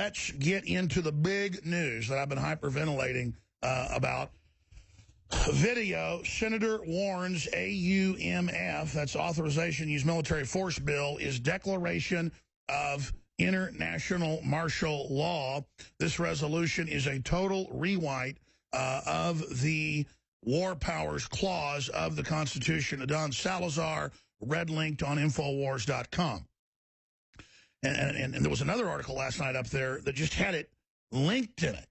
let's get into the big news that I've been hyperventilating about. Video, Senator warns AUMF, that's Authorization to Use Military Force bill, is declaration of international martial law. This resolution is a total rewrite of the War Powers Clause of the Constitution. Don Salazar, red linked on Infowars.com. And there was another article last night up there that just had it linked in it.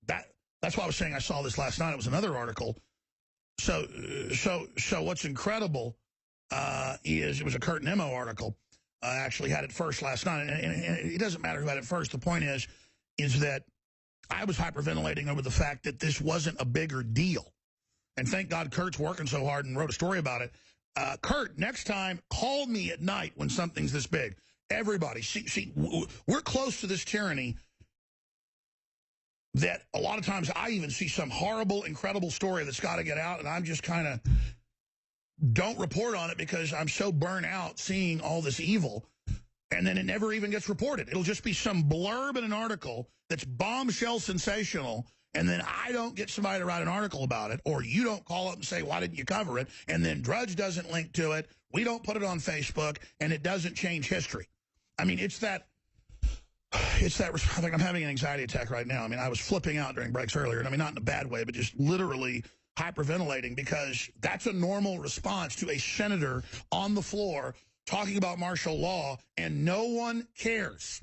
That's why I was saying I saw this last night. It was another article. So what's incredible is it was a Kurt Nimmo article. I actually had it first last night. And it doesn't matter who had it first. The point is that I was hyperventilating over the fact that this wasn't a bigger deal. And thank God Kurt's working so hard and wrote a story about it. Kurt, next time, call me at night when something's this big. Everybody, see, we're close to this tyranny that a lot of times I even see some horrible, incredible story that's got to get out, and I'm just kind of don't report on it because I'm so burnt out seeing all this evil, and then it never even gets reported. It'll just be some blurb in an article that's bombshell sensational, and then I don't get somebody to write an article about it, or you don't call up and say, why didn't you cover it? And then Drudge doesn't link to it. We don't put it on Facebook, and it doesn't change history. I mean, it's that, I think I'm having an anxiety attack right now. I mean, I was flipping out during breaks earlier, and I mean, not in a bad way, but just literally hyperventilating because that's a normal response to a senator on the floor talking about martial law, and no one cares.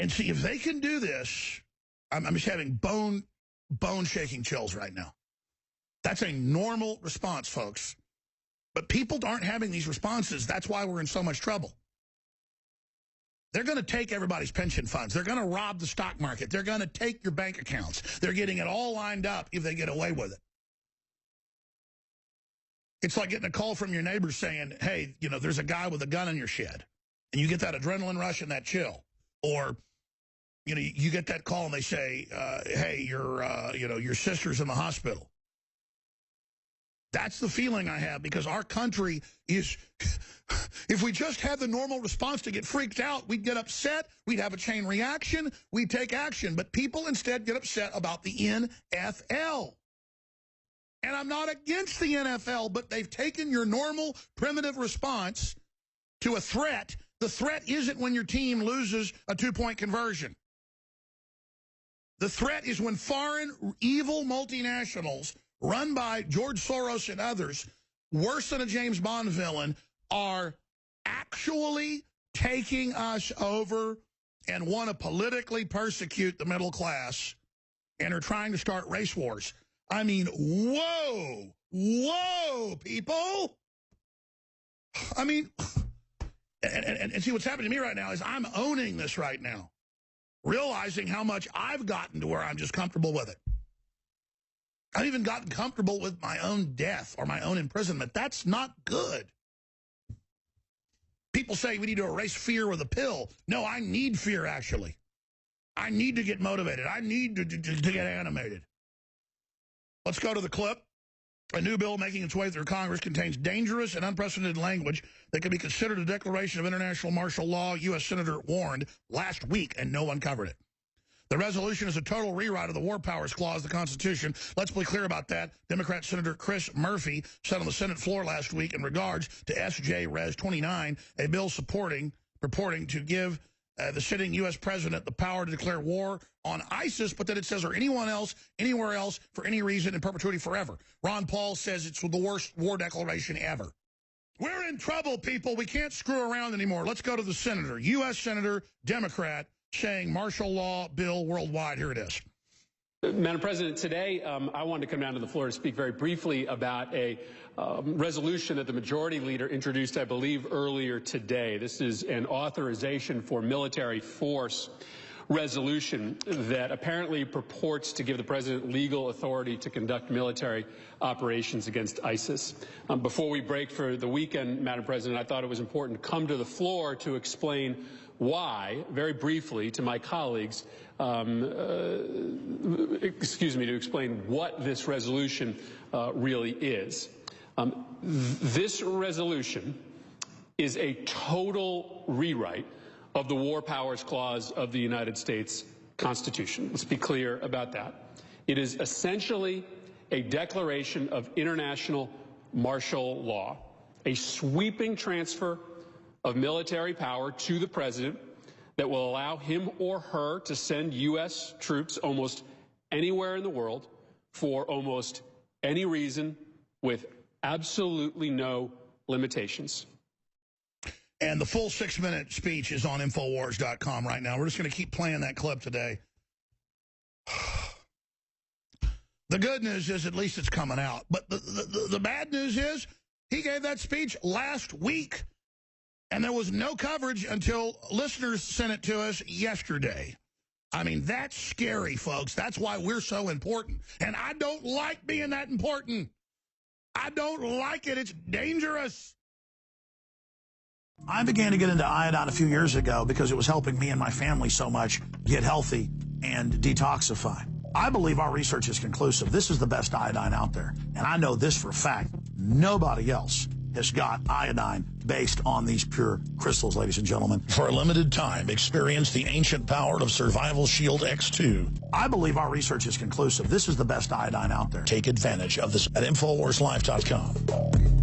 And see, if they can do this, I'm just having bone-shaking chills right now. That's a normal response, folks. But people aren't having these responses. That's why we're in so much trouble. They're going to take everybody's pension funds. They're going to rob the stock market. They're going to take your bank accounts. They're getting it all lined up if they get away with it. It's like getting a call from your neighbor saying, hey, you know, there's a guy with a gun in your shed. And you get that adrenaline rush and that chill. Or, you know, you get that call and they say, hey, your sister's in the hospital. That's the feeling I have because our country is, if we just had the normal response to get freaked out, we'd get upset, we'd have a chain reaction, we'd take action. But people instead get upset about the NFL. And I'm not against the NFL, but they've taken your normal primitive response to a threat. The threat isn't when your team loses a 2-point conversion. The threat is when foreign evil multinationals run by George Soros and others, worse than a James Bond villain, are actually taking us over and want to politically persecute the middle class and are trying to start race wars. I mean, whoa, people. I mean, and see what's happening to me right now is I'm owning this right now, realizing how much I've gotten to where I'm just comfortable with it. I've even gotten comfortable with my own death or my own imprisonment. That's not good. People say we need to erase fear with a pill. No, I need fear, actually. I need to get motivated. I need to get animated. Let's go to the clip. A new bill making its way through Congress contains dangerous and unprecedented language that could be considered a declaration of international martial law, U.S. Senator warned last week, and no one covered it. The resolution is a total rewrite of the War Powers Clause of the Constitution. Let's be clear about that. Democrat Senator Chris Murphy said on the Senate floor last week in regards to S.J. Res. 29, a bill purporting to give the sitting U.S. president the power to declare war on ISIS, but then it says, or anyone else, anywhere else, for any reason, in perpetuity forever. Ron Paul says it's the worst war declaration ever. We're in trouble, people. We can't screw around anymore. Let's go to the senator, U.S. Senator, Democrat, saying martial law bill worldwide. Here it is. Madam President, today I wanted to come down to the floor to speak very briefly about a resolution that the majority leader introduced, I believe, earlier today. This is an authorization for military force resolution that apparently purports to give the president legal authority to conduct military operations against ISIS. Before we break for the weekend, Madam President, I thought it was important to come to the floor to explain why, very briefly, to my colleagues, to explain what this resolution really is. This resolution is a total rewrite of the War Powers Clause of the United States Constitution. Let's be clear about that. It is essentially a declaration of international martial law, a sweeping transfer of military power to the president that will allow him or her to send U.S. troops almost anywhere in the world for almost any reason with absolutely no limitations. And the full 6-minute speech is on Infowars.com right now. We're just going to keep playing that clip today. The good news is at least it's coming out. But the bad news is he gave that speech last week. And there was no coverage until listeners sent it to us yesterday. I mean, that's scary, folks. That's why we're so important. And I don't like being that important. I don't like it. It's dangerous. I began to get into iodine a few years ago because it was helping me and my family so much get healthy and detoxify. I believe our research is conclusive. This is the best iodine out there. And I know this for a fact. Nobody else has got iodine based on these pure crystals, ladies and gentlemen. For a limited time, experience the ancient power of Survival Shield X2. I believe our research is conclusive. This is the best iodine out there. Take advantage of this at InfoWarsLife.com.